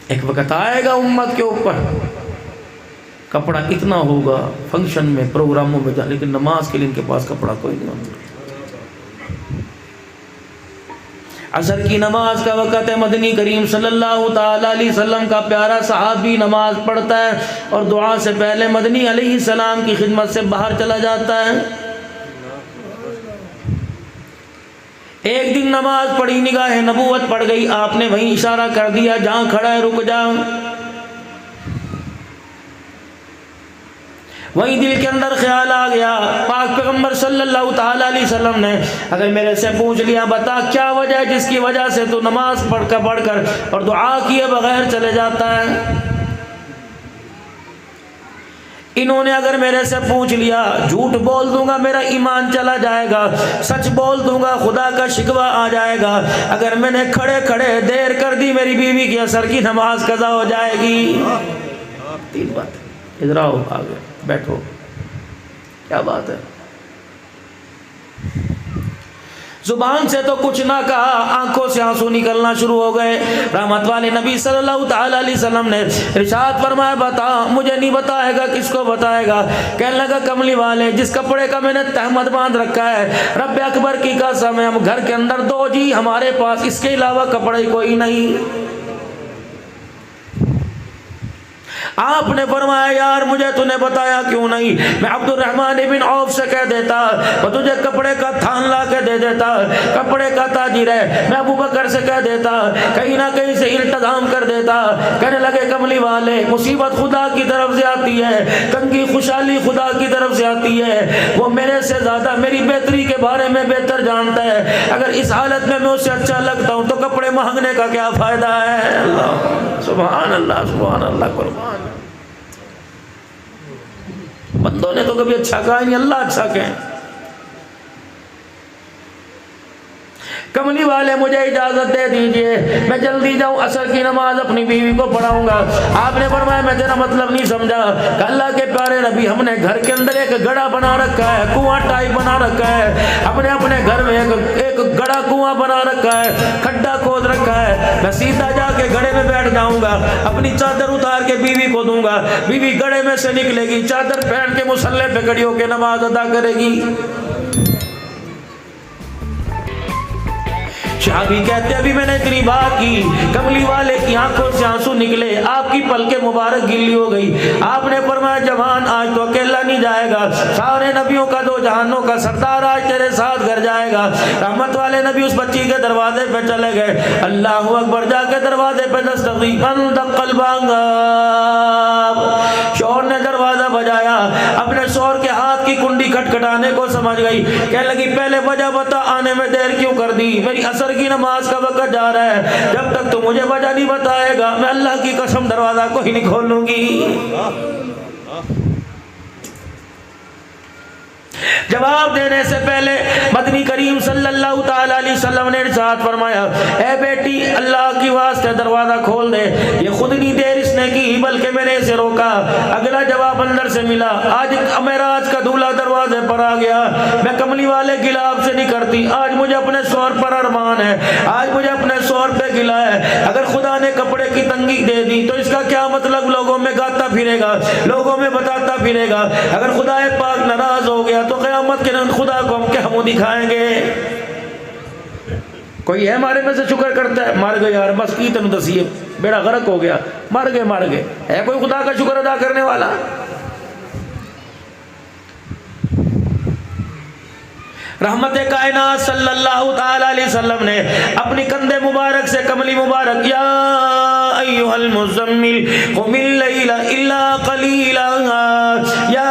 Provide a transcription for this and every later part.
ایک وقت آئے گا امت کے اوپر کپڑا اتنا ہوگا فنکشن میں پروگراموں میں جا، لیکن نماز کے لیے ان کے پاس کپڑا کوئی نہیں ہوگا۔ عصر کی نماز کا وقت ہے، مدنی کریم صلی اللہ تعالی علیہ وسلم کا پیارا صحابی نماز پڑھتا ہے اور دعا سے پہلے مدنی علیہ السلام کی خدمت سے باہر چلا جاتا ہے۔ ایک دن نماز پڑھی، نگاہ نبوت پڑ گئی، آپ نے وہیں اشارہ کر دیا جہاں کھڑا ہے رک جا۔ وہیں دل کے اندر خیال آ گیا، پاک پیغمبر صلی اللہ تعالی علیہ وسلم نے اگر میرے سے پوچھ لیا بتا کیا وجہ ہے جس کی وجہ سے تو نماز پڑھ کر اور دعا کیے بغیر چلے جاتا ہے، انہوں نے اگر میرے سے پوچھ لیا جھوٹ بول دوں گا میرا ایمان چلا جائے گا، سچ بول دوں گا خدا کا شکوہ آ جائے گا، اگر میں نے کھڑے کھڑے دیر کر دی میری بیوی کی عصر کی نماز قضا ہو جائے گی۔ تین بات، ادھر آؤ، آگے بیٹھو، کیا بات ہے؟ زبان سے تو کچھ نہ کہا، آنکھوں سے آنسو نکلنا شروع ہو گئے۔ رحمت والے نبی صلی اللہ تعالی علیہ وسلم نے ارشاد فرمایا بتا، مجھے نہیں بتائے گا کس کو بتائے گا؟ کہنے لگا کملی والے جس کپڑے کا میں نے تہمت باندھ رکھا ہے، رب اکبر کی قسم ہے ہم گھر کے اندر دو جی ہمارے پاس اس کے علاوہ کپڑے کوئی نہیں۔ آپ نے فرمایا یار مجھے تو نے بتایا کیوں نہیں؟ میں عبد الرحمن بن عوف سے کہہ دیتا وہ تجھے کپڑے کا تھان لا کے دے دیتا، کپڑے کا تاجر ہے۔ میں ابو بکر سے کہہ دیتا کہیں نہ کہیں سے التزام کر دیتا۔ کہنے لگے کملی والے مصیبت خدا کی طرف سے آتی ہے، تنگی خوشحالی خدا کی طرف سے آتی ہے، وہ میرے سے زیادہ میری بہتری کے بارے میں بہتر جانتا ہے۔ اگر اس حالت میں اسے اچھا لگتا ہوں تو کپڑے مانگنے کا کیا فائدہ ہے؟ اللہ سبحان اللہ سبحان اللہ قربان۔ بندوں نے تو کبھی اچھا کہا نہیں، اللہ اچھا کہیں۔ کملی والے مجھے اجازت دے دیجئے میں جلدی جاؤں، عصر کی نماز اپنی بیوی کو پڑھاؤں گا۔ آپ نے فرمایا میں تیرا مطلب نہیں سمجھا کہ اللہ کے پیارے نبی ہم نے گھر کے اندر ایک گڑھا بنا رکھا ہے، کنواں ٹائپ بنا رکھا ہے، اپنے گھر میں ایک گڑھا کنواں بنا رکھا ہے، کھڈا کھود رکھا ہے، میں سیدھا جا کے گڑھے میں بیٹھ جاؤں گا، اپنی چادر اتار کے بیوی کو دوں گا، بیوی گڑھے میں سے نکلے گی، چادر پہن کے مصلی پہ کھڑی ہو کے نماز ادا کرے گی۔ صحابی کہتے ابھی میں نے اتنی بات کی، کملی والے کی آنکھوں سے آنسو نکلے، آپ کی پلکیں مبارک گیلی ہو گئی۔ آپ نے فرمایا جوان آج تو اکیلا نہیں جائے گا، سارے نبیوں کا دو جہانوں کا سردار آج تیرے ساتھ گھر جائے گا۔ رحمت والے نبی اس بچی کے دروازے پہ چلے گئے، اللہ اکبر، جا کے دروازے پہ دستک دی، دق الباب، شوہر نے دروازہ بجایا، اپنے شوہر کے ہاتھ کی کنڈی کھٹکھٹانے کو سمجھ گئی، کہنے لگی پہلے وجہ بتا، آنے میں دیر کیوں کر دی؟ میری عصر کی نماز کا وقت جا رہا ہے، جب تک تو مجھے وجہ نہیں بتائے گا میں اللہ کی قسم دروازہ کو ہی نہیں کھولوں گی۔ جواب دینے سے پہلے مدنی کریم صلی اللہ تعالی علیہ وسلم نے ارشاد فرمایا اے بیٹی اللہ کی واسطے دروازہ کھول دے، یہ خود نہیں دیر اس نے کی بلکہ میں نے اسے روکا۔ اگلا جواب اندر سے ملا، آج معراج کا دولہا دروازے پر آ گیا، میں کملی والے گلہ آپ سے نہیں کرتی، آج مجھے اپنے شوہر پر ارمان ہے، آج مجھے اپنے شوہر پہ گلہ ہے۔ اگر خدا نے کپڑے کی تنگی دے دی تو اس کا کیا مطلب؟ لوگوں میں گاتا پھرے گا، لوگوں میں بتاتا پھرے گا۔ اگر خدا پاک ناراض ہو گیا تو قیامت کے دن خدا کو ہم کیا منہ دکھائیں گے؟ کوئی ہے ہمارے میں سے شکر کرتا ہے؟ مر گئے یار، بس کی تن دسیے بیڑا غرق ہو گیا، مر گئے، ہے کوئی خدا کا شکر ادا کرنے والا؟ رحمت کائنات صلی اللہ تعالی علیہ وسلم نے اپنی کندھے مبارک سے کملی مبارک یا ایھا المزمل قم اللیل الا قلیلا یا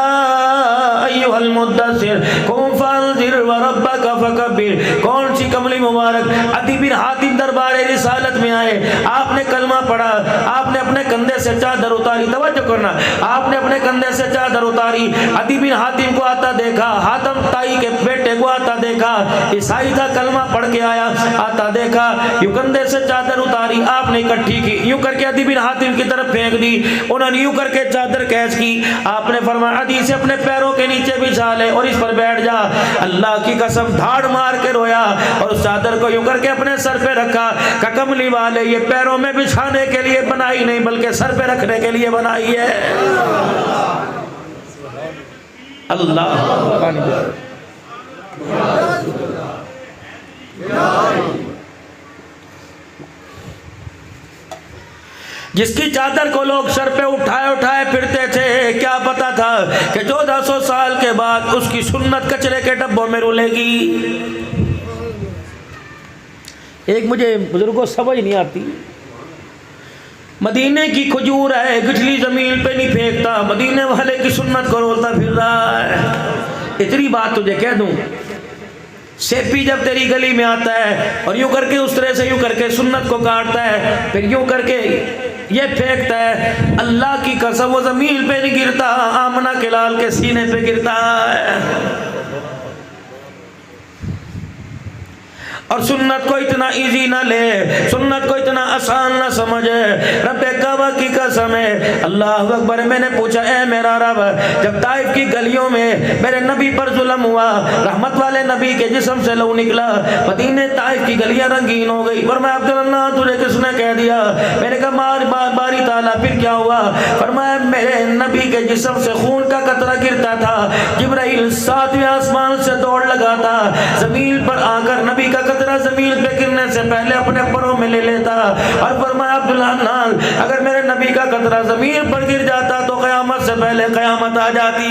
ایھا المدثر قم فانذر وربک فکبر۔ کون سی کملی مبارک؟ عدی بن حاتم دربار رسالت میں آئے، آپ نے کلمہ پڑھا، آپ نے اپنے کندھے سے چادر اتاری، توجہ کرنا، آپ نے اپنے کندھے سے چادر اتاری، عدی بن حاتم کو آتا دیکھا، حاتم تائی کے بیٹے کو آتا دیکھا، عیسائی تھا کلمہ پڑھ کے آیا، آتا دیکھا، یوں کندھے سے چادر اتاری، آپ نے اکٹھی کی، یوں کر کے عدی بن حاتم کی طرف پھینک دی، انہوں نے یوں کر کے چادر کیچ کی، آپ نے فرمایا عدی سے اپنے پیروں کے نیچے بچھا لے اور اس پر بیٹھ جا۔ اللہ کی قسم دھاڑ مار کے رویا اور اس چادر کو یوں کر کے اپنے سر پہ رکھا کہ کملی والے یہ پیروں میں بچھانے کے لیے بنائی نہیں بلکہ سر پہ رکھنے کے لیے بنائی ہے۔ اللہ جس کی چادر کو لوگ سر پہ اٹھائے اٹھائے پھرتے تھے، کیا پتا تھا کہ 1400 سال کے بعد اس کی سنت کچرے کے ڈبوں میں رولے گی۔ ایک مجھے بزرگوں سمجھ نہیں آتی، مدینے کی کھجور ہے، گٹھلی زمین پہ نہیں پھینکتا، مدینے والے کی سنت کو رولتا پھر رہا ہے۔ اتنی بات تجھے کہہ دوں، سیپی جب تیری گلی میں آتا ہے اور یوں کر کے اس طرح سے یوں کر کے سنت کو کاٹتا ہے، پھر یوں کر کے یہ پھینکتا ہے، اللہ کی قسم وہ زمین پہ نہیں گرتا، آمنہ کے لال کے سینے پہ گرتا ہے۔ اور سنت کو اتنا ایزی نہ لے، سنت کو اتنا آسان نہ سمجھے۔ رب کعبہ کی قسم ہے، اللہ اکبر، میں نے پوچھا اے میرا رب، جب طائف کی گلیوں میں میرے نبی پر ظلم ہوا، رحمت والے نبی کے جسم سے لہو نکلا، مدینے طائف کی گلیاں رنگین ہو گئی، فرمایا عبداللہ تجھے کس نے کہہ دیا؟ میں نے کہا باری تعالیٰ پھر کیا ہوا؟ فرمایا میرے نبی کے جسم سے خون کا قطرہ گرتا تھا، جبرائیل 7ویں آسمان سے دوڑ لگاتا، زمین پر آ کر نبی کا قطرہ زمین پہ گرنے سے پہلے اپنے پروں میں لے لیتا، اور فرمایا عبداللہ اگر میرے نبی کا قطرہ زمین پر گر جاتا تو قیامت سے پہلے قیامت آ جاتی۔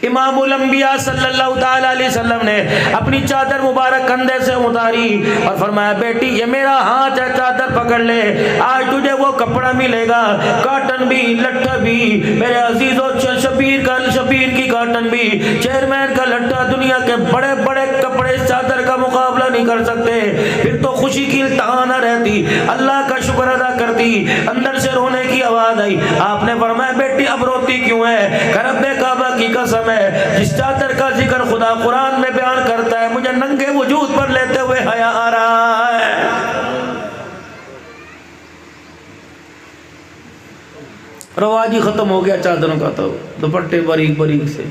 امام الانبیاء صلی اللہ تعالی علیہ وسلم نے اپنی چادر مبارک کندھے سے اتاری اور فرمایا بیٹی یہ میرا ہاتھ ہے، چادر پکڑ لے، آج تجھے وہ کپڑا ملے گا، کاٹن بھی، لٹھا بھی، میرے عزیزوں، شبیر کی کاٹن بھی، چیئرمین کا لٹھا، دنیا کے بڑے بڑے کپڑے اس چادر کا مقابلہ نہیں کر سکتے۔ پھر تو خوشی کی التہا نہ رہتی، اللہ کا شکر ادا کرتی، اندر سے رونے کی آواز آئی۔ آپ نے فرمایا بیٹی اب روتی کیوں ہے؟ کہ رب کعبہ کی قسم ہے، جس چادر کا ذکر خدا قرآن میں بیان کرتا ہے، مجھے ننگے وجود پر لیتے ہوئے حیا آ رہا ہے۔ رواج ہی ختم ہو گیا چادروں کا، تو دوپٹے باریک باریک سے۔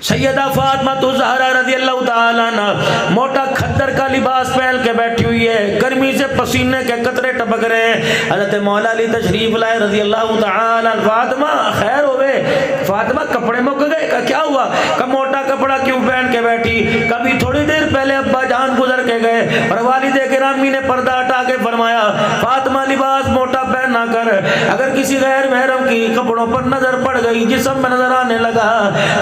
سیدہ فاطمہ الزہرا رضی اللہ تعالیٰ عنہ موٹا کھدر کا لباس پہن کے بیٹھی ہوئی ہے، گرمی سے پسینے کے قطرے ٹپک رہے ہیں۔ حضرت مولا علی تشریف لائے رضی اللہ تعالیٰ عنہ، فاطمہ خیر ہوئے، فاطمہ کپڑے مک گئے؟ کیا ہوا؟ کہ موٹا کپڑا کیوں پہن کے بیٹھی؟ کبھی تھوڑی دیر پہلے ابا جان گزر کے گئے اور والد گرامی نے پردہ ہٹا کے فرمایا فاطمہ لباس موٹا پہن نہ کر، اگر کسی غیر محرم کی کپڑوں پر نظر پڑ گئی، جسم میں نظر آنے لگا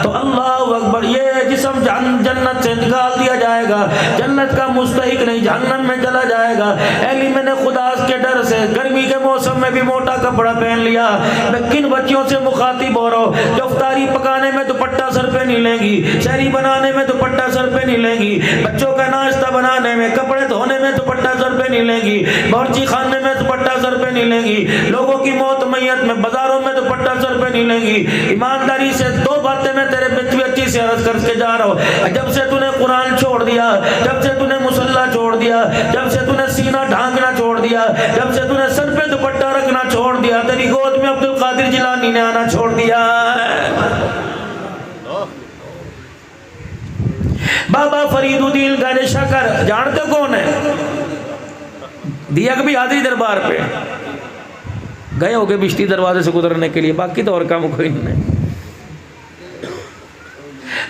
تو اللہ اکبر، یہ جسم جنت سے نکال دیا جائے گا، جنت کا مستحق نہیں، جہنم میں چلا جائے گا۔ اہلی میں نے خدا کے ڈر سے گرمی کے موسم میں بھی موٹا کپڑا پہن لیا۔ میں کن بچیوں سے مخاطب ہو رہا ہوں جو افطاری پکانے میں دوپٹہ سر پہ نہیں لیں گی، شہری بنانے میں دوپٹہ سر پہ نہیں لیں گی، بچوں کا ناشتہ بنانے میں، کپڑے دھونے میں دوپٹہ سر پہ نہیں لیں گی، باورچی خانے میں دوپٹہ سر پہ نہیں لیں گی، لوگوں کی موت میت میں، بازاروں میں دوپٹہ سر پہ نہیں لیں گی۔ ایمانداری سے دو باتیں میں تیرے بچی سے عرض کر کے جا رہا ہوں، جب سے تو نے قرآن چھوڑ دیا، جب سے تو نے مصلی چھوڑ دیا، جب سے تو نے سینہ ڈھانکنا چھوڑ دیا، جب سے تو نے سر پہ دوپٹہ رکھنا چھوڑ دیا، تیری گود میں عبد القادر جیلانی نے آنا چھوڑ دیا۔ بابا فرید الدین گنج شکر جانتے کون ہے؟ دیا کبھی حاضری دربار پہ گئے ہو گے بشتی دروازے سے گزرنے کے لیے، باقی تو اور کام کوئی نہیں۔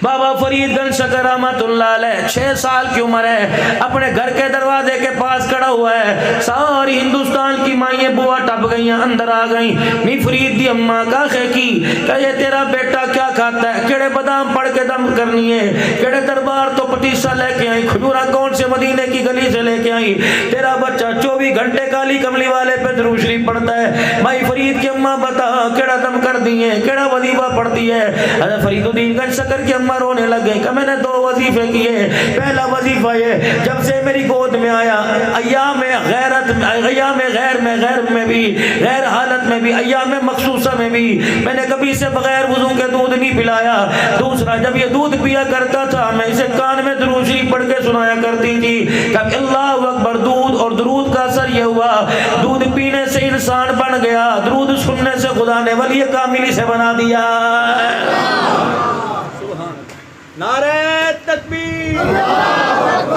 بابا فرید گنج شکر رحمت اللہ علیہ 6 سال کی عمر ہے، اپنے گھر کے دروازے کے پاس کھڑا ہوا ہے، ساری ہندوستان کی مائیں بوا ٹپ گئیں، اندر آ گئیں۔ می فرید دی اماں کا کی کہ یہ تیرا بیٹا کیا کھاتا ہے، کیڑے بادام پڑ کے دم کرنی ہے، کیڑے دربار تو پتیسا لے کے آئی، کھجورا کون سے مدینے کی گلی سے لے کے آئی، تیرا بچہ 24 گھنٹے کالی کملی والے پہ درود شریف پڑھتا ہے۔ مائی فرید کی اماں بتا کیڑا دم کر دی ہے، کیڑا وظیفہ پڑھتی ہے؟ حضرت فرید الدین گنج شکر کی اماں رونے لگ گئی کہ میں نے 2 وظیفے کیے، پہلا وظیفہ یہ جب سے میری گود میں آیا، ایام غیرت میں، ایام غیر میں، غیر میں بھی، غیر حالت میں بھی، ایام مخصوصہ میں بھی میں نے کبھی سے بغیر وضو کے دودھ نہیں پلایا۔ دوسرا جب یہ دودھ پیا کرتا تھا میں اسے کان میں درود شریف پڑھ کے سنایا کرتی تھی کہ اللہ اکبر۔ دودھ اور درود کا اثر یہ ہوا دودھ پینے سے سے انسان بن گیا، درود سننے سے خدا نے ولی کاملی سے بنا دیا۔ نعرہ تکبیر،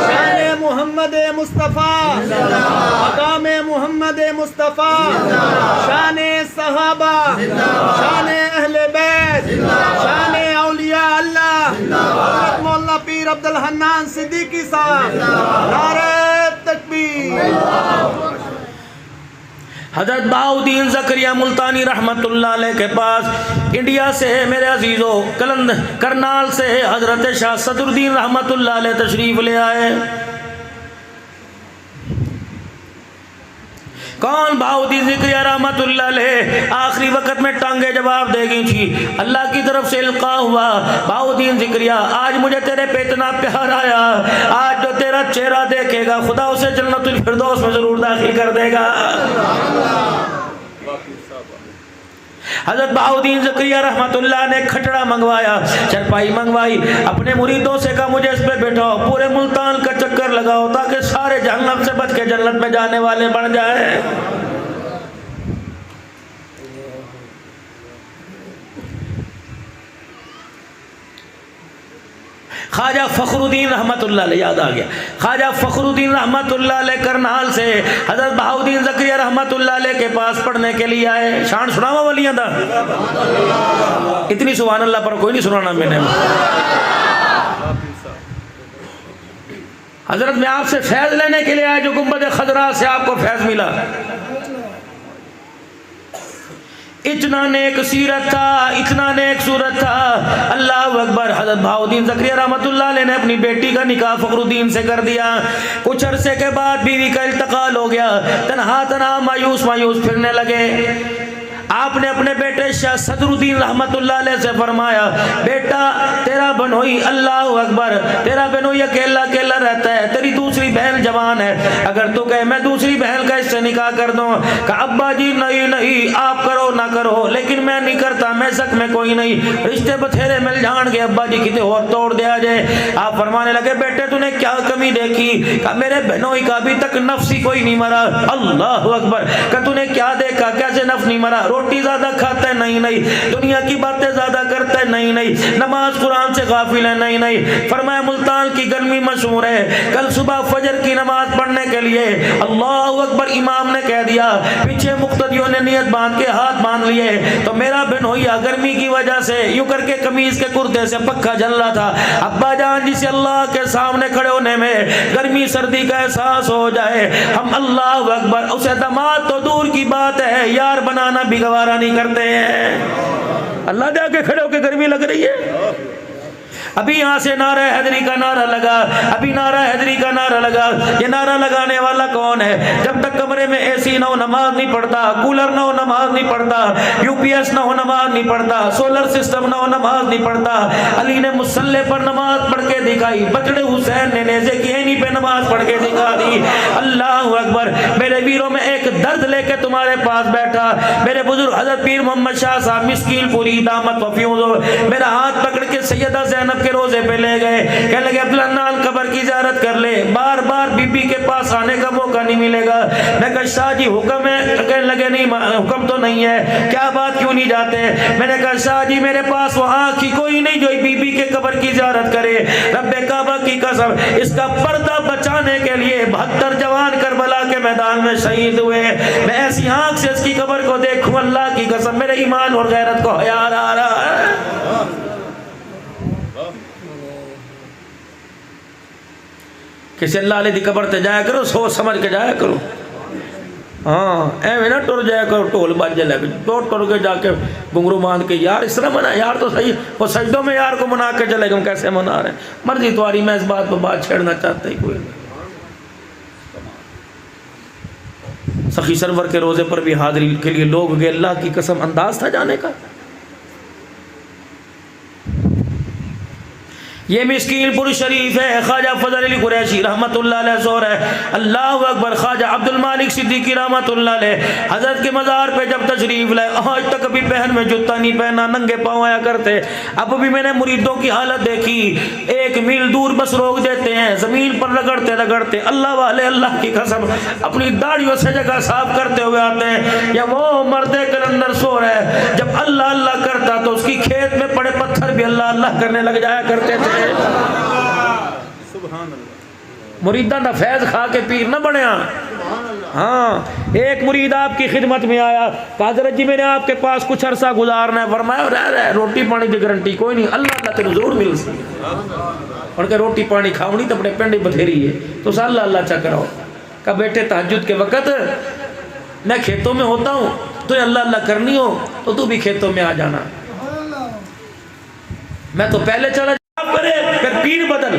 شان محمد مصطفیٰ، مقام محمد مصطفیٰ، شان صحابہ، شان اہل بیت، شان اولیاء اللہ، حضرت مولانا پیر عبد الحنان صدیقی صاحب، نعرہ تکبیر۔ حضرت بہاؤدین زکریا ملتانی رحمت اللہ علیہ کے پاس انڈیا سے میرے عزیزو کرنال سے حضرت شاہ صدر الدین رحمت اللہ علیہ تشریف لے آئے۔ کون؟ بہاؤدین زکریا رحمت اللہ علیہ۔ آخری وقت میں ٹانگیں جواب دے گئی تھی، اللہ کی طرف سے القاء ہوا، بہاؤدین زکریا آج مجھے تیرے پہ اتنا پیار آیا، آج جو تیرا چہرہ دیکھے گا خدا اسے جنت الفردوس میں ضرور داخل کر دے گا۔ حضرت بہاؤدین زکریا رحمت اللہ نے کھٹڑا منگوایا، چرپائی منگوائی، اپنے مریدوں سے کہا مجھے اس پہ بیٹھاؤ، پورے ملتان کا چکر لگاؤ تاکہ سارے جہنم سے بچ کے جنت میں جانے والے بن جائیں۔ خواجہ فخر الدین رحمت اللہ علیہ، یاد آ گیا، خواجہ فخر الدین رحمت اللہ علیہ کرنال سے حضرت بہاؤدین زکریا رحمت اللہ علیہ کے پاس پڑھنے کے لیے آئے۔ شان سناوا ولیاں دا، اتنی سبحان اللہ پر کوئی نہیں سنانا میں نے۔ حضرت میں آپ سے فیض لینے کے لیے آیا جو گنبد خضرا سے آپ کو فیض ملا۔ اتنا نیک سیرت تھا، اتنا نیک صورت تھا، اللہ اکبر۔ حضرت بہاؤدین زکریا رحمت اللہ علیہ نے اپنی بیٹی کا نکاح فخر الدین سے کر دیا۔ کچھ عرصے کے بعد بیوی کا انتقال ہو گیا، تنہا مایوس پھرنے لگے۔ آپ نے اپنے بیٹے شاہ صدر الدین رحمت اللہ علیہ سے فرمایا، بیٹا تیرا بنوئی، اللہ اکبر، تیرا بنوئی اکیلا رہتا ہے، تیری دوسری بہن جوان ہے، اگر تو کہے میں دوسری بہن کا اس سے نکاح کر دوں، کہ ابا جی نہیں آپ کرو نہ کرو، لیکن میں نہیں کرتا، میں سک میں کوئی نہیں، رشتے بتھیرے مل جان گے، ابا جی کتے اور توڑ دیا جائے۔ آپ فرمانے لگے بیٹے تو نے کیا کمی دیکھی؟ کہ میرے بہنوئی کا ابھی تک نفس ہی کوئی نہیں مرا، اللہ اکبر۔ کہ تو نے کیا دیکھا، کیسے نفس نہیں مرا؟ روٹی زیادہ کھاتا ہے؟ نہیں، دنیا کی باتیں زیادہ کرتا ہے؟ نہیں، نماز قرآن سے غافل ہے؟ نہیں۔ فرمایا ملتان کی گرمی مشہور ہے، کل صبح فجر کی نماز پڑھنے کے لیے اللہ اکبر امام نے کہہ دیا، پیچھے مقتدیوں نے نیت باندھ کے ہاتھ باندھ لیے، تو میرا بنویا گرمی کی وجہ سے یوں کر کے قمیض کے کرتے سے پکا جل رہا تھا۔ ابا جان جسے اللہ کے سامنے کھڑے ہونے میں گرمی سردی کا احساس ہو جائے، ہم اللہ اکبر اسے داماد تو دور کی بات ہے یار بنانا بھی گوارا نہیں کرتے ہیں۔ اللہ دے آگے کھڑے ہو کے گرمی لگ رہی ہے، ابھی یہاں سے نعرہ حیدری کا نعرہ لگا، ابھی نعرہ حیدری کا نعرہ لگا۔ یہ نعرہ لگانے والا کون ہے؟ جب تک کمرے میں اے سی نہ ہو نماز نہیں پڑھتا، کولر نہ ہو نماز نہیں پڑھتا، یو پی ایس نہ ہو نماز نہیں پڑھتا، سولر سسٹم نہ ہو نماز نہیں پڑھتا۔ علی نے مصلی پر نماز پڑھ کے دکھائی، بچڑے حسین نے نیزے کی اینی پہ نماز پڑھ کے دکھا دی۔ اللہ اکبر۔ میرے ویروں میں ایک درد لے کے تمہارے پاس بیٹھا میرے بزرگ حضرت پیر محمد شاہ صاحب مسکین پوری دامت وفیوز، میرا ہاتھ پکڑ کے سیدہ زینب کے روزے پہ لے گئے، کہنے لگے عبدالحنان قبر کی زیارت کر لے، بار بار بی بی کے پاس آنے کا موقع نہیں ملے گا۔ میں کہا شاہ جی حکم ہے؟ کہنے لگے نہیں حکم تو نہیں ہے، کیا بات کیوں نہیں جاتے؟ میں نے کہا شاہ جی میرے پاس وہاں کی کوئی نہیں جو بی بی کے قبر کی زیارت کرے، رب کعبہ کی قسم اس کا پردہ بچانے کے لیے 72 جوان کربلا کے میدان میں شہید ہوئے، میں ایسی آنکھ سے اس کی قبر کو دیکھوں اللہ کی قسم میرے ایمان اور غیرت کو حیا آ رہا ہے۔ کسی اللہ علیہ دی قبر تے جایا کرو، سوچ سمجھ کے جایا کرو، ہاں ایویں نہ ٹر جایا کرو ٹول باجے لے کے ٹر کے جا کے گھنگرو باندھ کے یار اس طرح منا یار تو صحیح، وہ سجدوں میں یار کو منا کے چلے گا، ہم کیسے منا رہے ہیں؟ مرضی تمہاری، میں اس بات پہ بات چھیڑنا چاہتا ہی کوئی نہیں۔ سخی سرور کے روزے پر بھی حاضری کے لیے لوگ گئے، اللہ کی قسم انداز تھا جانے کا۔ یہ مسکین پور شریف ہے، خواجہ فضل علی قریشی رحمت اللہ علیہ زور ہے، اللہ اکبر، خواجہ عبد المالک صدیقی رحمت اللہ علیہ حضرت کے مزار پہ جب تشریف لائے، آج تک ابھی پہن میں جوتا نہیں پہنا، ننگے پاؤں آیا کرتے، اب بھی میں نے مریدوں کی حالت دیکھی، 1 میل دور بس روک دیتے ہیں، زمین پر رگڑتے رگڑتے، اللہ والے اللہ کی قسم اپنی داڑھیوں سے جگہ صاف کرتے ہوئے آتے ہیں، یا وہ مرد کلندر سو رہا ہے، جب اللہ اللہ کرتا تو اس کی کھیت میں پڑے پتھر بھی اللہ اللہ کرنے لگ جایا کرتے تھے۔ سبحان اللہ، مریدان دا فیض کھا کے پیر نہ بنیا۔ ہاں، ایک مرید آپ کی خدمت میں آیا، کہا حضرت جی میں نے آپ کے پاس کچھ عرصہ گزارنا ہے، فرمایا رہ روٹی پانی دی گارنٹی کوئی نہیں، اللہ اللہ تیرے زور مل سی، ان کے روٹی پانی کھاونی تو اپنے پنڈی بتھیری ہے تو اللہ اللہ چا کراؤ۔ کہا بیٹے تہجد کے وقت میں کھیتوں میں ہوتا ہوں، تو اللہ اللہ کرنی ہو تو تو بھی کھیتوں میں آ جانا، میں تو پہلے چلا جا کرے پھر پیر بدل۔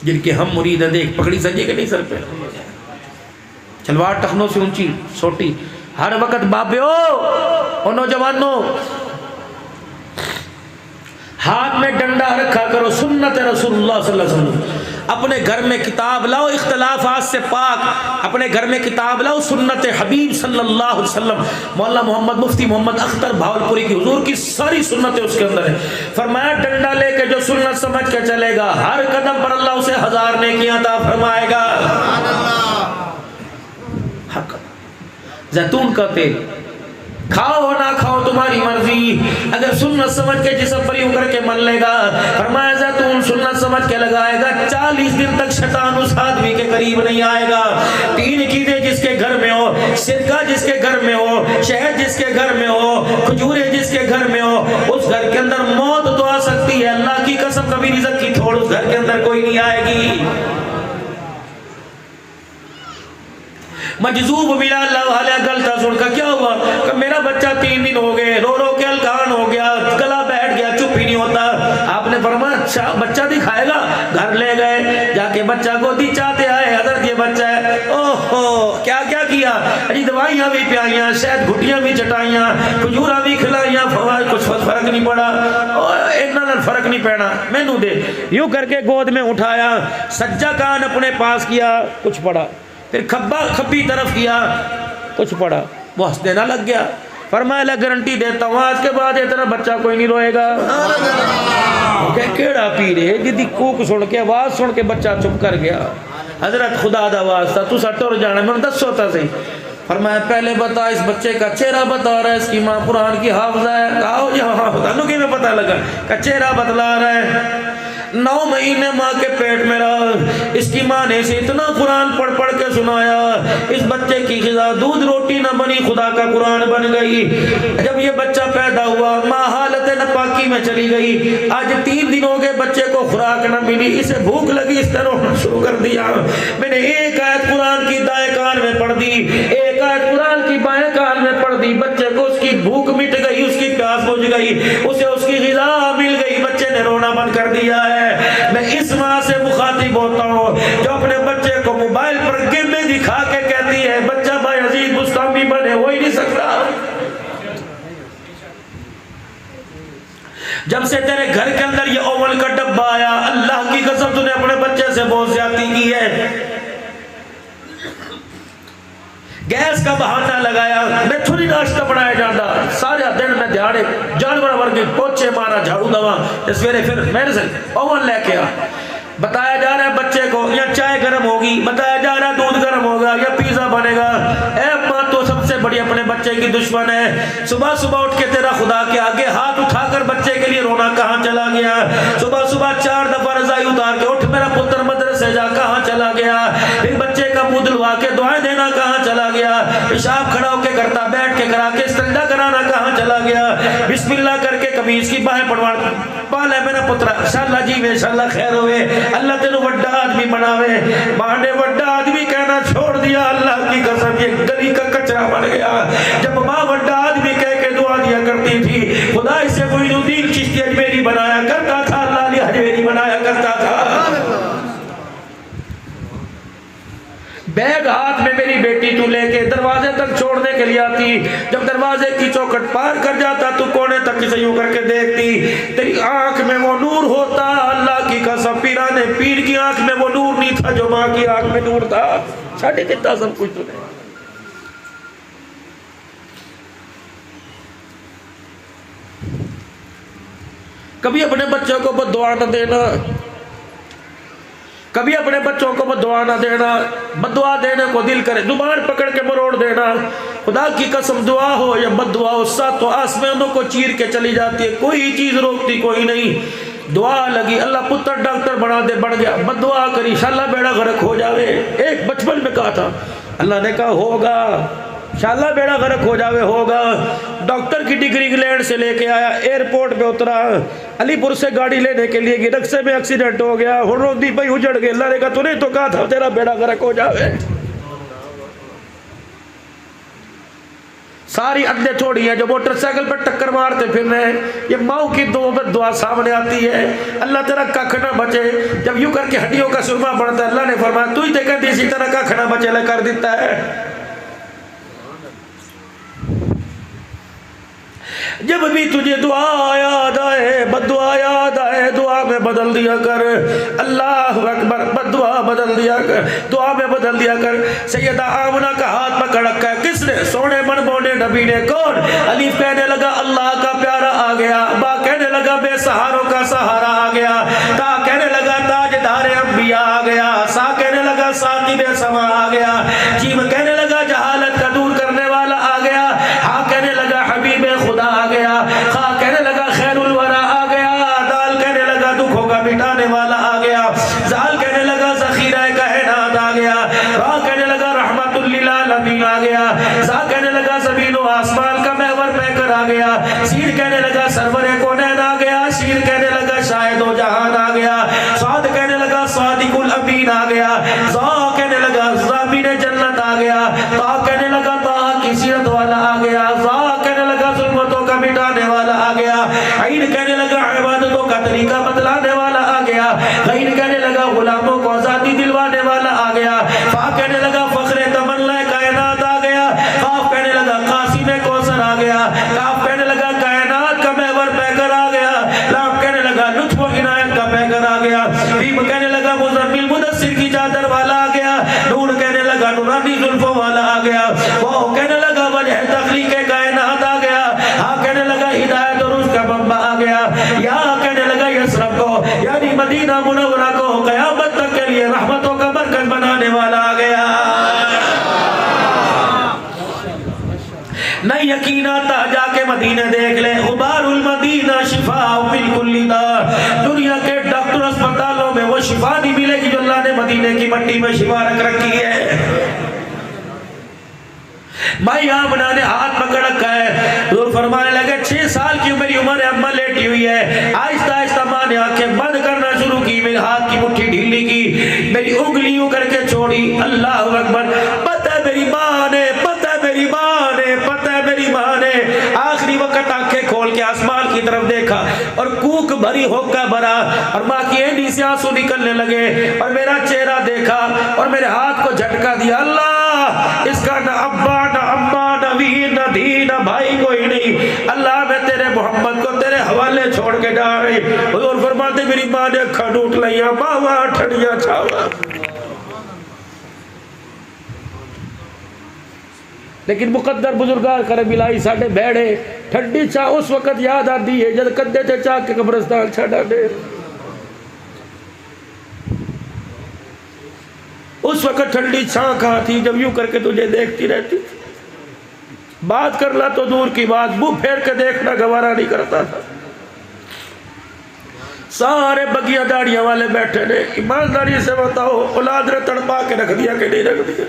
جن کے ہم مرید ہیں دیکھ پکڑی سجے کے نہیں سر پہ، چلوار ٹخنوں سے اونچی چھوٹی، ہر وقت بابیو اور نوجوانوں ہاتھ میں ڈنڈا رکھا کرو، سنت رسول اللہ صلی اللہ علیہ وسلم۔ اپنے گھر میں کتاب لاؤ اختلافات سے پاک، اپنے گھر میں کتاب لاؤ سنت حبیب صلی اللہ علیہ وسلم۔ مولانا محمد مفتی محمد اختر بھاولپوری کی حضور کی ساری سنتیں اس کے اندر ہیں۔ فرمایا ڈنڈا لے کے جو سنت سمجھ کے چلے گا، ہر قدم پر اللہ اسے 1000 نیکیاں عطا فرمائے گا۔ حق زیتون کا تیل کھاؤ نہ کھاؤ تمہاری مرضی، اگر سنت سمجھ کے جسم پر یوں کر کے من لے گا، فرمایا زیتون سنت سمجھ کے لگائے گا، 40 دن تک شیطان اس آدمی کے قریب نہیں آئے گا۔ 3 چیزیں جس کے گھر میں ہو، سرکہ جس کے گھر میں ہو، شہد جس کے گھر میں ہو، کھجورے جس کے گھر میں ہو، اس گھر کے اندر موت تو آ سکتی ہے، اللہ کی قسم کبھی رزق کی تھوڑ اس گھر کے اندر کوئی نہیں آئے گی۔ مجذوب ملا اللہ والا گلتا سن کا کیا ہوا کہ میرا بچہ 3 دن ہو گئے رو رو کے الکان ہو گیا، گلا بیٹھ گیا، چپ ہی نہیں ہوتا۔ آپ نے فرمایا اچھا بچہ دکھائے گا، گھر لے گئے، جا کے بچہ کو دی چاہتے آئے، حضرت یہ بچہ ہے، اوہو کیا کیا کیا، اجی دوائیاں بھی پیائیاں، شاید گھٹیاں بھی چٹائیاں، کھجورا بھی کھلائیاں، فوائد کچھ فرق نہیں پڑا، اتنا فرق نہیں پڑا، میں نو دے یوں کر کے گود میں اٹھایا، سجا کان اپنے پاس کیا، کچھ پڑا، پھر کھبی طرف کیا، کچھ پڑا، وہ ہنسنے نہ لگ گیا۔ فرمایا گارنٹی دیتا ہوں آج کے بعد اتنا بچہ کوئی نہیں روئے گا۔ کیڑا پیر ہے جدی کوک سن کے آواز سن کے بچہ چپ کر گیا، حضرت خدا دا واسطہ تو سٹور جانا میں دسو تا صحیح۔ فرمایا پہلے بتا اس بچے کا چہرہ بتا رہا ہے، اس کی ماں قرآن کی حافظہ ہے، کہا جی ہاں بتا نو کہ میں پتہ لگا کہ چہرہ بتلا رہا ہے، 9 مہینے ماں کے پیٹ میں رہا، اس کی ماں نے اسے اتنا قرآن پڑھ پڑھ کے سنایا، اس بچے کی غذا دودھ روٹی نہ بنی، خدا کا قرآن بن گئی۔ جب یہ بچہ پیدا ہوا ماں حالت ناپاکی میں چلی گئی، آج 3 دن ہو گئے بچے کو خوراک نہ ملی، اسے بھوک لگی، اس طرح رونا شروع کر دیا۔ میں نے ایک آیت قرآن کی دائیں کان میں پڑھ دی، ایک آیت قرآن کی بائیں کان میں پڑھ دی، بچے کو اس کی بھوک مٹ گئی، اس کی پیاس بجھ گئی، اسے اس کی غذا مل گئی، بچے نے رونا بند کر دیا ہے۔ میں اس ماں سے مخاطب ہوتا ہوں جو اپنے بچے کو موبائل پر گیمیں دکھا کے کہتی ہے بچہ بھائی عزیز مستعمی بنے، ہو ہی نہیں سکتا۔ جب سے تیرے گھر کے اندر یہ اوون کا ڈبہ آیا، اللہ کی قسم تو نے اپنے بچے سے بہت زیادتی کی ہے۔ گیس کا بہانہ لگایا، میں تھوڑی ناشتہ بنایا جاتا، سارے دن میں دیہڑے جانور ورگی پوچھے مارا جھاڑو دوا، سویرے پھر میرے سے اوون لے کے آ، بتایا جا رہا ہے بچے کو یا چائے گرم ہوگی، بتایا جا رہا ہے دودھ گرم ہوگا یا پیزا بنے گا۔ اے ماں تو سب سے بڑی اپنے بچے کی دشمن ہے۔ صبح صبح اٹھ کے تیرا خدا کے آگے ہاتھ اٹھا کر بچے کے لیے رونا کہاں چلا گیا، صبح صبح 4 دفعہ رضائی اتار کے اٹھ میرا پتر مدرسے جا کہاں چلا گیا، پھر بچے کا منہ دلوا کے دعائیں دینا کہاں چلا گیا، پیشاب کھڑا ہو کے کرتا بیٹھ کے کرا کے استنجا کرانا کہاں چلا گیا، بسم اللہ کر کے قمیض کی باہیں پڑوا پالے میرا پتر انشاءاللہ جی میں انشاءاللہ خیر ہوئے، اللہ تینوں وڈا آدمی بناوے۔ ماں نے وڈا آدمی کہنا چھوڑ دیا، اللہ کی قسم یہ گلی کا کچرا بن گیا۔ جب ماں وڈا آدمی کہہ کے دعا دیا کرتی تھی، خدا اسے معین الدین چشتی اجمیری بنایا کرتا تھا، اللہ علی اجمیری بنایا کرتا تھا۔ بیگ ہاتھ میں میری میری بیٹی تو لے کے دروازے تک چھوڑنے کے لیے آتی، جب دروازے کی چوکھٹ پار کر جاتا تو کونے تک اسے یوں کر کے دیکھتی، تیری آنکھ میں وہ نور ہوتا، اللہ کی قسم پیرانے پیر کی آنکھ میں وہ نور نہیں تھا جو ماں کی آنکھ میں نور تھا۔ چھاڑے دیتا سب کچھ تو نہیں۔ کبھی اپنے بچوں کو بد دعا نہ دینا، کبھی اپنے بچوں کو بد دعا نہ دینا، بد دعا دینے کو دل کرے زبان پکڑ کے مروڑ دینا۔ خدا کی قسم دعا ہو یا بد دعا ہو، ساتوں آسمانوں کو چیر کے چلی جاتی ہے، کوئی چیز روکتی کوئی نہیں۔ دعا لگی اللہ پتر ڈاکٹر بنا دے، بڑھ گیا، بد دعا کری انشاءاللہ بیڑا غرق ہو جاوے۔ ایک بچپن میں کہا تھا، اللہ نے کہا ہوگا انشاءاللہ بیڑا غرق ہو جاوے، ہوگا۔ ڈاکٹر کی ڈگری انگلینڈ سے لے کے آیا، ایئرپورٹ پہ اترا، علی پور سے گاڑی لینے کے لیے گئی، رکشے میں ایکسیڈنٹ ہو گیا، روندی پئی اجڑ گئی۔ اللہ نے کہا تو نے تو کہا تھا تیرا بیڑا غرق ہو جاوے۔ ساری عدلیں تھوڑی ہیں جو موٹر سائیکل پر ٹکر مارتے پھر رہے ہیں، یہ ماؤں کی دعا سامنے آتی ہے، اللہ تیرا ککھ نہ بچے۔ جب یوں کر کے ہڈیوں کا سرما بڑھتا ہے، اللہ نے فرمایا تو ہی تے کہتی اسی طرح ککھ نہ بچے لے کر دیتا ہے۔ جب بھی تجھے دعا یاد آئے بد دعا یاد آئے، دعا میں بدل دیا کر، اللہ اکبر، بد دعا بدل دیا کر، دعا میں بدل دیا کر۔ سیدہ آمنہ کا ہاتھ پکڑ رکھا ہے کس نے؟ سونے بن بونے نبی نے۔ کون؟ الف کہنے لگا اللہ کا پیارا آ گیا، با کہنے لگا بے سہاروں کا سہارا آ گیا، تا کہنے لگا تاجدار انبیاء آ گیا، سا کہنے لگا ساقب سما آ گیا، جیم کہنے لگا جہالت کا دور کرنے والا آ گیا، ہاں کہنے لگا حبیب خدا آ گیا، خا کہنے لگا خیر الورا آ گیا، دال کہنے لگا دکھوں کا مٹانے والا آ گیا، زال کہنے لگا ذخیرہ کائنات آ گیا، را کہنے لگا رحمت للعالمین آ گیا، زا کہنے لگا زمین و آسمان کا محور پہ کر آ گیا، سیر کہنے لگا سرور کونین آ گیا، شیر کہنے لگا شاہد و جہان آ گیا، صاد کہنے لگا صادق الامین آ گیا، زا کہنے لگا ضامن جنت آ گیا، تا کہنے لگا تا کی سیرت والا آ گیا، زا کہنے لگا ظلمتوں کا مٹانے والا آ گیا، عین کہنے لگا عبادتوں کا طریقہ بتلانے والا آ گیا، غین کہنے لگا غلاموں کو آزادی دلوانے والا آ گیا، فا کہنے لگا فخر تمنا کائنات آ گیا، قاف کہنے لگا قاسم کوثر آ گیا، کاف کہنے لگا کائنات کا محور پیکر آ گیا، لام کہنے لگا لطف و عنایت کا پیکر آ گیا، میم کہنے لگا مزمل مدثر کی چادر والا آ گیا، نون کہنے لگا نورانی زلفوں والا آ گیا، واو کہنے لگا وجہ تخلیق کائنات آ گیا، ہاں کہنے لگا ہدایت اور اس کا منبع آ گیا، یا کہنے لگا یسرب کو یعنی مدینہ منورہ کو قیامت تک کے لیے رحمتوں کا مرکز بنانے والا آ گیا۔ نہ یقین آتا جا کے مدینہ دیکھ لے، غبار المدینہ شفاء من کل داء، دنیا کے ڈاکٹر اسپتالوں میں وہ شفا نہیں ملے گی جو اللہ نے مدینہ کی مٹی میں شفا رکھ رکھی ہے۔ مائی آمنہ نے ہاتھ پکڑ رکھا ہے، حضور فرمانے لگے 6 سال کی میری عمر ہے، اماں لیٹی ہوئی ہے، آہستہ آہستہ ماں نے آنکھیں بند کرنا شروع کی، میرے ہاتھ کی مٹھی ڈھیلی کی، میری انگلیوں کر کے چھوڑی، اللہ اکبر، پتہ ہے میری ماں نے، پتہ ہے میری ماں نے، پتہ ہے میری ماں نے، آخری وقت آنکھیں کھول کے آسمان کی طرف دیکھا اور کوک بھری ہوکا بھرا اور ماں کی اینڈی سے آنسو نکلنے لگے اور میرا چہرہ دیکھا اور میرے ہاتھ کو جھٹکا دیا، اللہ اس کا نہ ابا نہ اماں نہ ویر نہ دھی نہ بھائی کوئی نہیں، اللہ میں تیرے محمد کو تیرے حوالے چھوڑ کے جا رہی۔ حضور فرماتے میری ماں نے اکھا ڈوٹ لیا، ماں ٹھڑیاں چھاوا، لیکن مقدر بزرگار کرم الہی ساڑھے بیڑے ٹھنڈی چاہ اس وقت یاد آتی ہے جب کندے تے چاہ کے قبرستان چھڑا دے، اس وقت ٹھنڈی چھاں کہاں تھی جب یوں کر کے تجھے دیکھتی رہتی تھی، بات کرنا تو دور کی بات، منہ پھیر کے دیکھنا گوارا نہیں کرتا تھا۔ سارے بگیاں داڑیاں والے بیٹھے نے، ایمانداری سے بتاؤ اولاد نے تڑپا کے رکھ دیا کہ نہیں رکھ دیا؟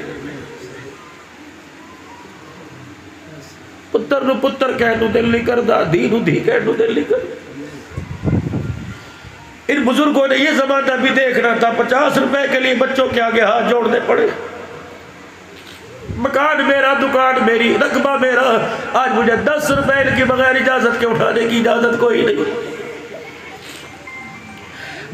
پتر نو پتر کہہ نو دل نہیں کردا، دھی نو دھی کہہ نو دل نہیں کردا۔ ان بزرگوں نے یہ زمانہ بھی دیکھنا تھا، 50 روپے کے لیے بچوں کے آگے ہاتھ جوڑنے پڑے، مکان میرا دکان میری رقبہ میرا، آج مجھے 10 روپے ان کی بغیر اجازت کے اٹھانے کی اجازت کوئی نہیں۔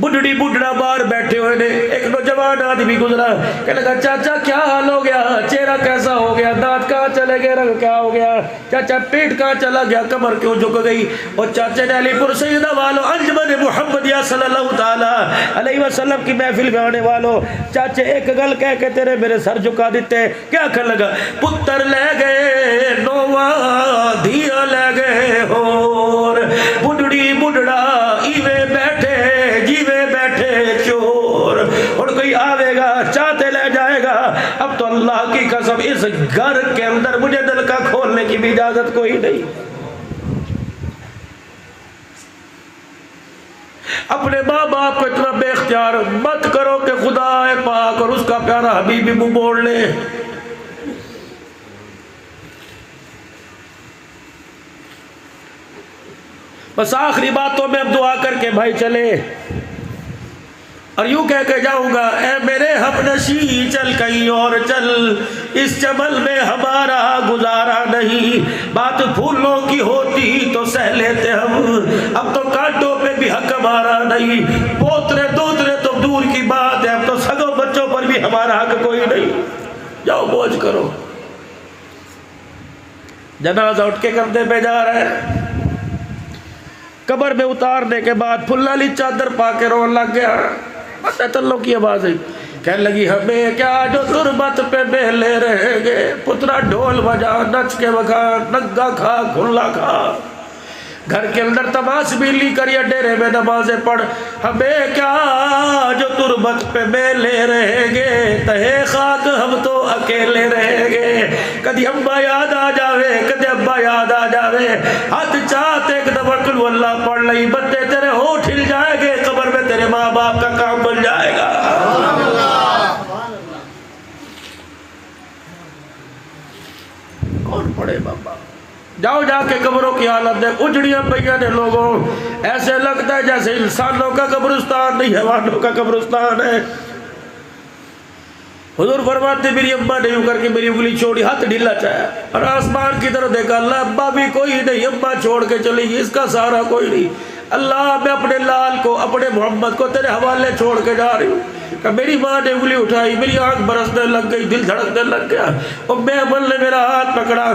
بڈھڑی بڈھڑا باہر بیٹھے ہوئے نے. ایک نوجوان آدمی گزرا, کہنے لگا چاچا کیا حال ہو گیا, چہرہ کیسا ہو گیا, دانت کہاں چلے گئے, رنگ کیا ہو گیا, چاچا پیٹ کہاں چلا گیا, کمر کیوں جھک گئی. اور چاچے نے علی پور سیدہ والوں, انجمن محمدیہ صلی اللہ تعالی علیہ وسلم کی محفل میں آنے والوں, چاچے ایک گل کہہ کے تیرے میرے سر جھکا دیتے. کیا کہنے لگا, پتر لے گئے نواں دھیا لے گئے ہور, بڈھڑی بڈھڑا ایویں بیٹھے جیویں بیٹھے چور. اور کوئی آوے گا چاہتے لے جائے گا. اب تو اللہ کی قسم اس گھر کے اندر مجھے دل کا کھولنے کی بھی اجازت کوئی نہیں. اپنے ماں باپ کو اتنا بے اختیار مت کرو کہ خدا پاک اور اس کا پیارا حبیب بھی منہ موڑ لے. بس آخری باتوں میں اب دعا کر کے بھائی چلے, اور یوں کہہ کے جاؤں گا, اے میرے ہم نشیں چل کہیں اور چل, اس چمن میں ہمارا گزارا نہیں. بات پھولوں کی ہوتی تو سہ لیتے ہم, اب تو کانٹوں پہ بھی حق ہمارا نہیں. پوترے دوترے تو دور کی بات ہے, اب تو سگوں بچوں پر بھی ہمارا حق کوئی نہیں. جاؤ موج کرو. جنازہ اٹھ کے کندھے پہ جا رہا ہے, قبر میں اتارنے کے بعد پھلالی چادر پا کے رون لگ گیا. تلو کی آواز ہے, کہنے لگی ہمیں کیا جو تربت پہ بیلے رہیں گے, پترا ڈھول بجا نچ کے بکھا, نگا کھا گھلا کھا, گھر کے اندر تماس بھی لی کر یا ڈیرے میں نمازیں پڑھ. ہمیں کیا جو تربت پہ بیلے رہیں گے, تہے خاک ہم تو اکیلے رہیں گے. کدی ابا یاد آ جاوے, کدی ابا یاد آ جاوے, ہاتھ چاہتے ایک دفعہ قل ہو اللہ پڑھ لئی, بندے تیرے ہونٹ ہل جائے گے, قبر میں تیرے ماں باپ کا کام بن جائے گا. کون پڑھے بابا؟ جاؤ جا کے قبروں کی حالت دیکھ, اجڑیاں پئیاں نے لوگوں, ایسے لگتا ہے جیسے انسانوں کا قبرستان نہیں حیوانوں کا قبرستان ہے. حضور فرماتے میری ابا نے یوں کر کے میری انگلی چھوڑی, ہاتھ ڈھیلا چاہیا اور آسمان کی طرف دیکھا, اللہ ابا بھی کوئی نہیں, ابا چھوڑ کے چلی گئی, اس کا سہارا کوئی نہیں. اللہ میں اپنے لال کو, اپنے محمد کو تیرے حوالے چھوڑ کے جا رہی ہوں. کہ میری ماں نے انگلی اٹھائی, میری آنکھ برسنے لگ گئی, دل دھڑکنے لگ گیا, اور بے عمل نے میرا ہاتھ پکڑا.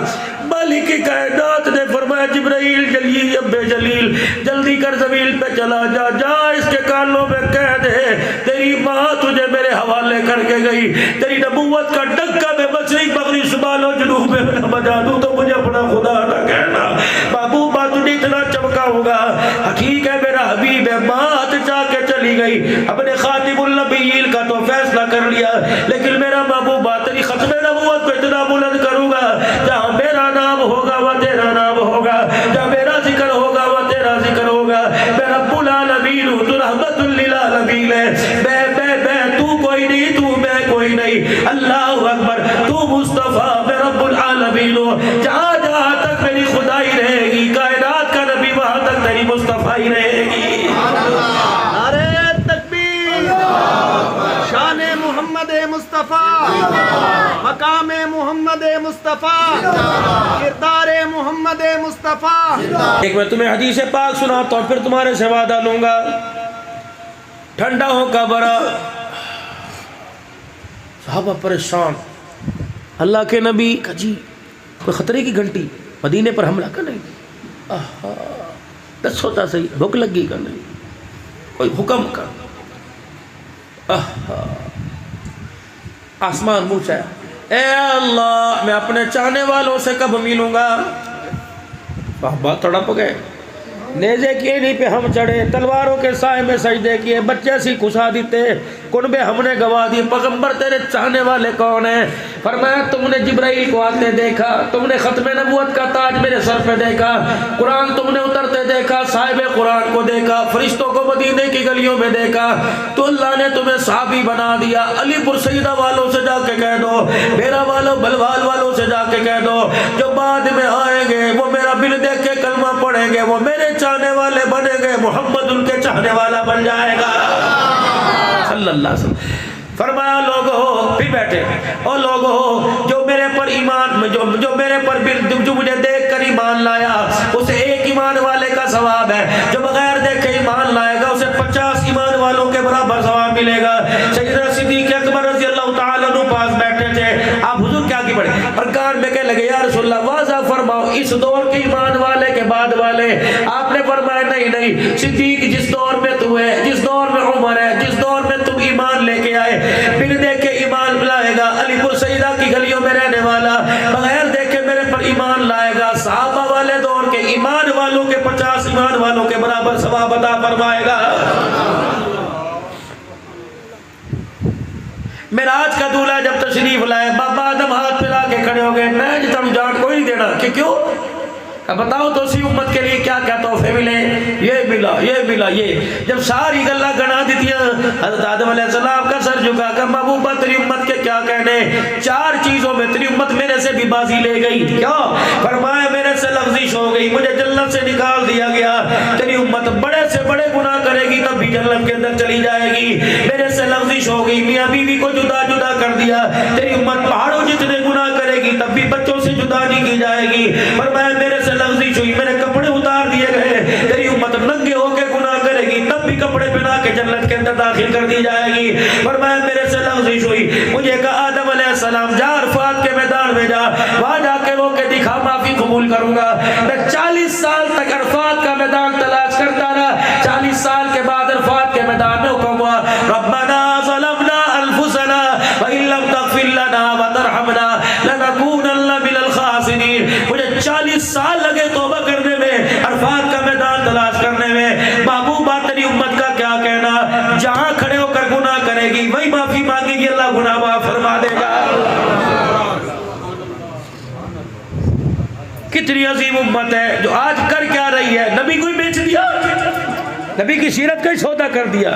مالک کائنات نے فرمایا جبرائیل جلیل اب جلیل جلدی کر زمین پہ چلا جا, جا اس کے کانوں میں کہہ دے تیری ماں تجھے میرے حوالے کر کے گئی, تیری نبوت کا ڈکا میں مشرق مغرب شمال و جنوب میں نہ بجا دوں تو مجھے اپنا خدا نہ کہنا. بابو بات تجھے اتنا چمکاؤں گا, ٹھیک ہے میرا حبیب ہے. بات چاہ کے چلی گئی, اپنے خاتم النبیین کا تو فیصلہ کر لیا, لیکن میرا محبوب تیری ختم نبوت کو اتنا بلند کروں گا, جہاں میرا نام ہوگا وہ تیرا نام ہوگا, جہاں میرا ذکر ہوگا وہ تیرا ذکر ہوگا. میں رب العالمین ہوں, تو رحمت للعالمین ہے. میں تو کوئی نہیں, تو میں کوئی نہیں. اللہ اکبر, تو مصطفیٰ, میں رب العالمین ہوں. جہاں جہاں تک میری خدائی رہے گی, کائنات کا نبی وہاں تک تیری مصطفیٰ رہے گی. نعرہ تکبیر, شان محمد مصطفیٰ, مقام محمد مصطفیٰ, کردار محمد مصطفیٰ. ایک میں تمہیں حدیث پاک سناتا ہوں, پھر تمہارے سے وعدہ لوں گا. ٹھنڈا ہو کا برا, صحابہ پریشان, اللہ کے نبی کا جی کوئی خطرے کی گھنٹی, مدینے پر حملہ کا نہیں, دس ہوتا صحیح, بھوک لگی کا نہیں, کوئی حکم کا. آسمان پوچھا, اے اللہ میں اپنے چاہنے والوں سے کب ملوں گا؟ صحابہ تڑپ گئے, نیزے کی اینی پہ ہم چڑھے, تلواروں کے سائے میں سجدے کیے, بچے سی کھسا دیتے, کنبے ہم نے گوا دیے. پیغمبر تیرے چاہنے والے کون ہیں؟ فرمایا تم نے جبرائیل کو آتے دیکھا, تم نے ختم نبوت کا تاج میرے سر پہ دیکھا, قرآن تم نے اترتے دیکھا, صاحب قرآن کو دیکھا, فرشتوں کو مدینے کی گلیوں میں دیکھا, تو اللہ نے تمہیں صحابی بنا دیا. علی پور سیدہ والوں سے جا کے کہہ دو, میرا والوں بلوال والوں سے جا کے کہہ دو, جو بعد میں آئیں گے وہ میرا بل دیکھ کے کلمہ پڑھیں گے, وہ میرے چاہنے والے بنے گے, محمد ان کے چاہنے والا بن جائے گا صلی اللہ علیہ وسلم. فرمایا لوگو, پھر بیٹھے, اور لوگو جو میرے پر ایمان, جو میرے پر جو مجھے دیکھ کر ایمان لایا, اسے ایک ایمان والے کا ثواب ہے, جو بغیر دیکھے ایمان لائے گا اسے 50 ایمان والے کے برابر ثواب ملے گا. سیدنا صدیق اکبر رضی اللہ تعالیٰ عنہ پاس بیٹھے تھے. آپ حضور کیا کی پڑھے اور کان میں کہنے لگے یا رسول اللہ واضح فرماؤ اس دور کے ایمان والے کے بعد والے. آپ نے فرمایا نہیں صدیق جس دور میں تو ہے, جس دور میں عمر ہے, جس دور میں تم ایمان لے کے آئے, پھر دیکھے ایمان لائے گا علی پور سیدہ کی گلیوں میں رہنے والا, بغیر دیکھے میرے پر ایمان لائے گا, صحابہ والے دور کے ایمان والوں کے 50 ایمان والوں کے برابر ثواب عطا فرمائے گا. معراج کا دولہا جب تشریف لائے بابا آدم ہاتھ پھیلا کے کھڑے ہو گئے, میں جتنا جان کوئی نہیں دینا. کہ کیوں؟ بتاؤ تو اسی امت کے لیے کیا کیا تحفے ملے, یہ ملا یہ ملا یہ. جب ساری گلا گنا دیتی حضرت آدم علیہ السلام کا سر جھکا کر محبوبہ تیری امت کے کیا کہنے, 4 چیزوں میں تیری امت میرے سے بھی بازی لے گئی. کیا فرمایا میرے سے لغزش ہو گئی, مجھے جنت سے نکال دیا گیا. تیری امت بڑے سے بڑے گناہ کرے گی تب بھی جنت کے اندر چلی جائے گی. میرے سے لغزش ہو گئی, میاں بیوی کو جدا جدا کر دیا. تیری امت پہاڑوں جتنے گناہ کرے گی تب بھی بچوں سے جدا نہیں کی جائے گی. فرمایا میرے سے لغزش ہوئی, میرے کپڑے اتار دیے گئے. تیری امت ننگے ہو کے گناہ کرے گی تب بھی کپڑے پہنا کے جنت کے اندر داخل کر دی جائے گی. فرمایا میرے سے لغزش ہوئی, مجھے کہا آدم علیہ السلام جا عرفات کے میدان میں جا, وہاں جا کے رو کے دکھا معافی قبول کروں گا. میں 40 سال تک عرفات کا میدان تلاش کرتا رہا. 40 سال کے بعد عرفات کے میدان میں حکم ہوا ربنا ظلمنا انفسنا وان لم تغفر لنا وترحمنا لنكونن من الخاسرین. مجھے 40 سال لگے توبہ کرنے میں, عرفات کا میدان تلاش کرنے میں. محبوبہ تیری امت کا کیا کہنا, جہاں کھڑے ہو کر گناہ کرے گی وہی معافی مانگے گی, اللہ گناہ معاف فرما دے گا. کتنی عظیم امت ہے جو آج کر کیا رہی ہے, نبی کو ہی بیچ دیا, نبی کی سیرت کا ہی سودا کر دیا.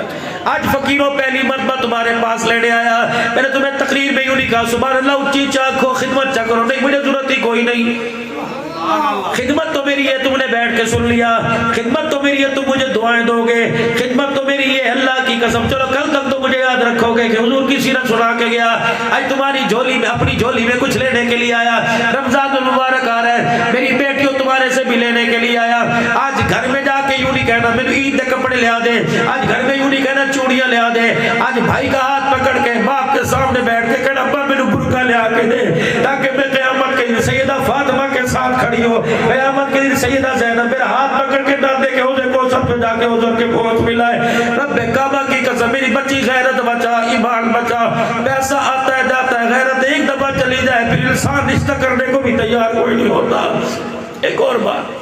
آج فقیروں پہلی مرتبہ تمہارے پاس لینے آیا, میں نے تمہیں تقریر میں یوں نہیں کہا سبحان اللہ اونچی چاکو خدمت چا کرو, نہیں مجھے ضرورت ہی کوئی نہیں. خدمت تو میری ہے, تم نے بیٹھ کے سن لیا. خدمت تو میری ہے, تم مجھے دعائیں دو گے. خدمت تو میری ہے, اللہ کی قسم چلو کل تک تو مجھے یاد رکھو گے کہ حضور کی سیرت سنا کے گیا. آج تمہاری جھولی میں, اپنی جھولی میں کچھ لینے کے لیے آیا. رمضان المبارک آ رہا ہے, میری بیٹیوں تمہارے سے بھی لینے کے لیے آیا. آج گھر میں جا کے یوں نہیں کہنا میرے عید کے کپڑے لے آ دے, آج گھر میں یوں نہیں کہنا چوڑیاں لے آ دے. آج بھائی کا ہاتھ پکڑ کے باپ کے سامنے بیٹھ کے کہنا ابا میرے برقع لے آ کے دے, تاکہ میں قیامت کے دن سیدہ فاطمہ کے ساتھ کھڑی ہو. قیامت کے دن سیدہ زینب میرا ہاتھ پکڑ کے ڈال دے کہ حوض کوثر پہ جا کے حضور کے پہنچ ملائے. رب کعبہ کی قسم میری بچی غیرت بچا, ایمان بچا. پیسہ آتا ہے جاتا ہے, غیرت ایک دفعہ چلی جائے پھر انسان رشتہ کرنے کو بھی تیار کوئی نہیں ہوتا. ایک اور بات,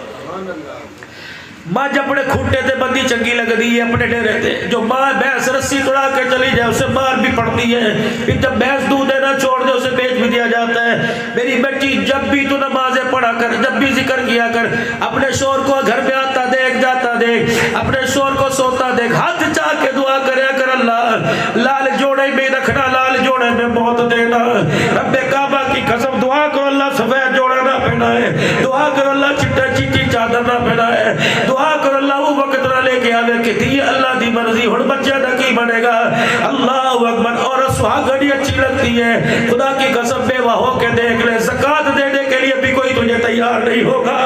ماں جب اپنے کھوٹے تھے بندی چنگی لگ دی ہے, اپنے ڈیرے تھے. جو ماں بھینس رسی توڑا کے چلی جائے اسے مار بھی پڑتی ہے, پھر جب بھینس دودھ دینا چھوڑ دے اسے بیچ بھی دیا جاتا ہے. میری بیٹی جب بھی تو نمازیں پڑھا کر, جب بھی ذکر کیا کر, اپنے شوہر کو گھر میں آتا دیکھ جاتا دیکھ, اپنے شوہر کو سوتا دیکھ, ہاتھ چاہ کے دعا کریا کر اللہ لال جوڑے میں رکھنا, لال جوڑے میں موت دینا. رب کعبہ کی قسم دعا کرو اللہ سفید جوڑا نہ پہنائے, دعا کرو اللہ چٹا چیٹی چادر نہ پہنائے, دعا کرو اللہ وہ وقت نہ لے کے آوے کہ دی اللہ دی مرضی ہن بچہ نہ کی بنے گا. اللہ اکبر. اور سہاگڑی اچھی لگتی ہے, خدا کی قسم بیوہ ہو کے دیکھ لے, زکوٰۃ دینے کے لیے بھی کوئی تجھے تیار نہیں ہوگا.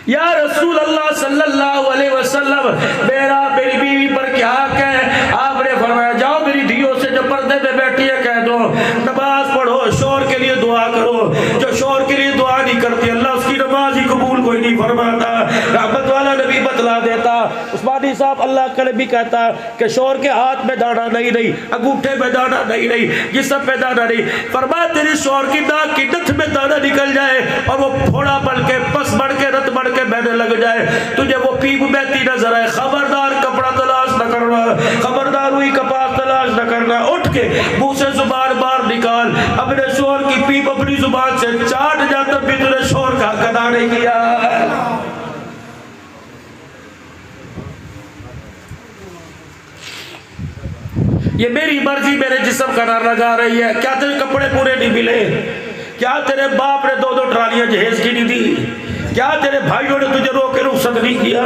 یا رسول اللہ صلی اللہ علیہ وسلم میرا میری بیوی پر کیا حق ہے؟ آپ نے فرمایا جاؤ میری دھیوں سے جو پردے پہ بیٹھی ہے کہہ دو نماز پڑھو, شوہر کے لیے دعا کرو. جو شوہر کے لیے دعا نہیں کرتی اللہ اس کی نماز ہی قبول کوئی نہیں فرماتا. رحمت والا نبی بتلا دیتا, عثمانی صاحب اللہ کا نبی کہتا کہ شوہر کے ہاتھ میں دانا نہیں, انگوٹھے میں دانا نہیں, جسم پہ دانا نہیں. فرمایا تیری شوہر کی ناک کی نتھ میں دانا نکل جائے اور وہ پھوڑا بن کے پس بڑھ کے رت بڑھ کے بہنے لگ جائے, تجھے وہ پیپ بہتی نظر آئے, خبردار کپڑا تلاش نہ کرنا, خبردار ہوئی کپاس تلاش نہ کرنا. اٹھ کے منہ سے زبان باہر نکال, اپنے شوہر کی پیپ اپنی زبان سے چاٹ جا, تب بھی تُو نے شوہر کا حق ادا نہیں کیا. یہ میری مرضی میرے جسم کا نار لگا رہی ہے. کیا تیرے کپڑے پورے نہیں ملے؟ کیا تیرے باپ نے 2 ٹرالیاں جہیز کی نہیں دی؟ کیا تیرے بھائیوں نے تجھے رو کے رخصت نہیں کیا؟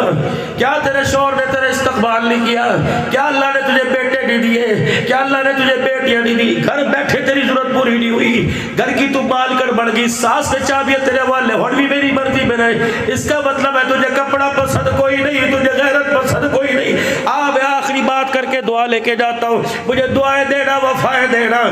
کیا تیرے شوہر نے تیرے استقبال نہیں کیا؟ کیا اللہ نے تجھے بیٹے نہیں دیے؟ کیا اللہ نے تجھے بیٹیاں نہیں دی؟ گھر بیٹھے تیری ضرورت پوری نہیں ہوئی, گھر کی تو مال کر بڑھ گئی, ساس نے چابیاں تیرے والے ہون بھی میری مرضی میں رہے. اس کا مطلب ہے تجھے کپڑا پسند کوئی نہیں, تجھے غیرت پسند گئی. آپ آخری بات کر کے دعا لے کے جاتا ہوں, مجھے دعائیں دینا, وفائیں دینا.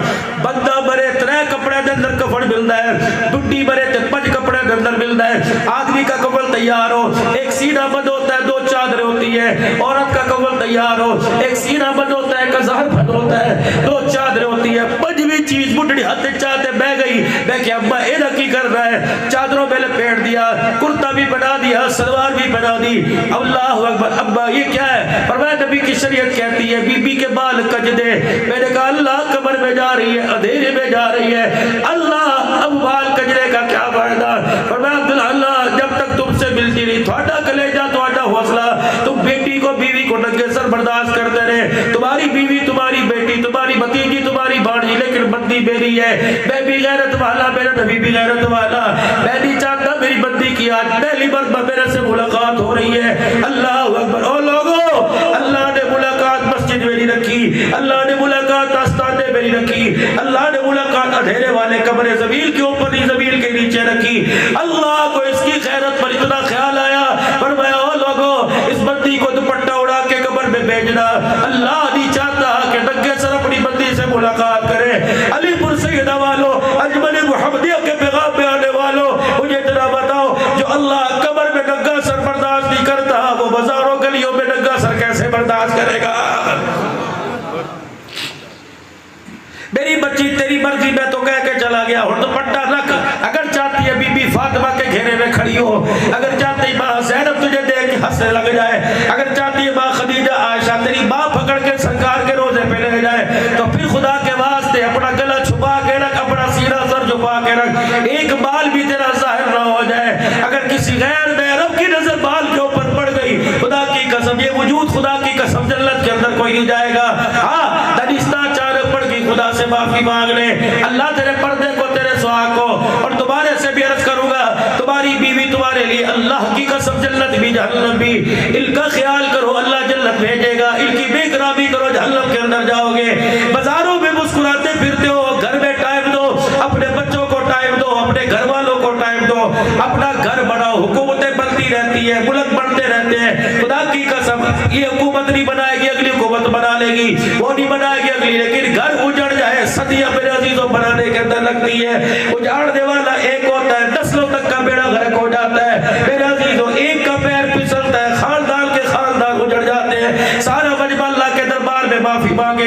بندہ مرے 3 کپڑے دے اندر کفن ملتا ہے, بڈی مرے 5 کپڑے دے اندر ملتا ہے. آدمی کا کفن تیار ہو, ایک سینہ بند ہوتا ہے, 2 چادریں ہوتی ہے. عورت کا کفن تیار ہو, ایک سینہ بند ہوتا ہے, کزار بند ہوتا ہے, 2 چادریں ہوتی ہے. 5ویں چیز بڈڑی ہاتھ چاہتے بہ گئی, میں کہ ابا ایدہ کی کر رہا ہے, چادروں میں لپیٹ دیا, کرتا بھی بنا دیا, سلوار بھی بنا دی. اللہ اکبر. ابا یہ کیا ہے؟ فرمایا نبی کی شریعت کہتی ہے بی بی کے بال کج دے. میں نے کہا اللہ قبر میں جا رہی ہے, اندھیرے میں جا رہی ہے, اللہ اب بال کجرے کا کیا فائدہ؟ فرمایا عبداللہ اللہ جب تک تم سے ملتی رہی, تھوڑا کلیجہ تھوڑا حوصلہ, تم بیٹی کو بیوی کو ننگے سر برداشت کرتے رہے. تمہاری بیوی تمہاری بیٹی تمہاری بھتیجی تمہاری بھانجی, لیکن بندی میری ہے, میں بھی غیرت والا, میرا نبی بھی غیرت والا. میں نہیں چاہتا میری بندی کی آج پہلی مرتبہ میرے سے ملاقات ہو رہی ہے. اللہ اکبر. او لوگوں, اللہ نے ملاقات مسجد میں نہیں رکھی, اللہ نے ملاقات آستانے میں نہیں رکھی, اللہ نے ملاقات اندھیرے والے قبر زمین کے اوپر نہیں, زمین کے نیچے رکھی. اللہ کو اس کی خیرت پر اتنا خیال آیا, فرمایا او لوگوں اس بندی کو دوپٹہ اڑا کے قبر میں بھیجنا. اللہ نہیں چاہتا کہ ننگے سر اپنی بندی سے ملاقات کرے. علی پور سیدہ والو, اجمل محمدیہ کے پیغام میں آنے والو, مجھے اتنا بتاؤ جو اللہ قبر میں ننگا سر برداشت نہیں کرتا, وہ بازاروں گلیوں میں ننگا سر کیسے برداشت کرے گا؟ میری بچی تیری مرضی, میں تو کہہ کے چلا گیا ہوں, دوپٹہ رکھ. اگر چاہتی ہے بی بی فاطمہ کے گھیرے میں کھڑی ہو, اگر چاہتی ہے ماں زینب تجھے دیکھ کے ہنسنے لگ جائے, اگر چاہتی ہے ماں خدیجہ عائشہ تیری ماں پکڑ کے سرکار کے روزے پہ لے جائے, تو پھر خدا کے واسطے اپنا گلا چھپا کے رکھ, اپنا سینہ سر چھپا کے رکھ, ایک بال بھی تیرا ظاہر نہ ہو جائے. اگر کسی غیر محرم کی نظر بال کے اوپر پڑ گئی, خدا کی قسم یہ وجود خدا کی قسم جنت کے اندر کوئی نہیں جائے گا. ہاں دنستہ چارک پڑ گئی, خدا سے معافی مانگ لے. اللہ تیرے پردے کو, تیرے سہاگ کو, اور تمہارے سے بھی عرض کروں گا, تمہاری بیوی تمہارے لیے اللہ کی قسم جنت بھی جہنم بھی. ان کا خیال کرو, اللہ جنت بھیجے گا. ان کی بے احترامی کرو, جہنم کے اندر جاؤ گے. بازاروں میں مسکراتے پھرتے ہو, گھر میں ٹائم دو, اپنے بچوں کو ٹائم دو, اپنے گھر والوں کو ٹائم دو, اپنا گھر بڑھاؤ. حکومتیں بنتی رہتی ہے, ملک بڑھتے رہتے ہیں, خدا کی قسم یہ حکومت نہیں بنائے گی, اگلی حکومت بنا لے گی, وہ نہیں بنائے گی اگلی, لیکن گھر اجڑ جائے صدیہ میرے عزیزوں بنانے کے اندر لگتی ہے. اجاڑنے والا ایک ہوتا ہے, نسلوں تک کا بیڑا غرق ہو جاتا ہے. میرے عزیزوں ایک کا پیر پھسلتا ہے, خاندان کے خاندان اجڑ جاتے ہیں. سارا مجمع اللہ کے دربار میں معافی مانگے.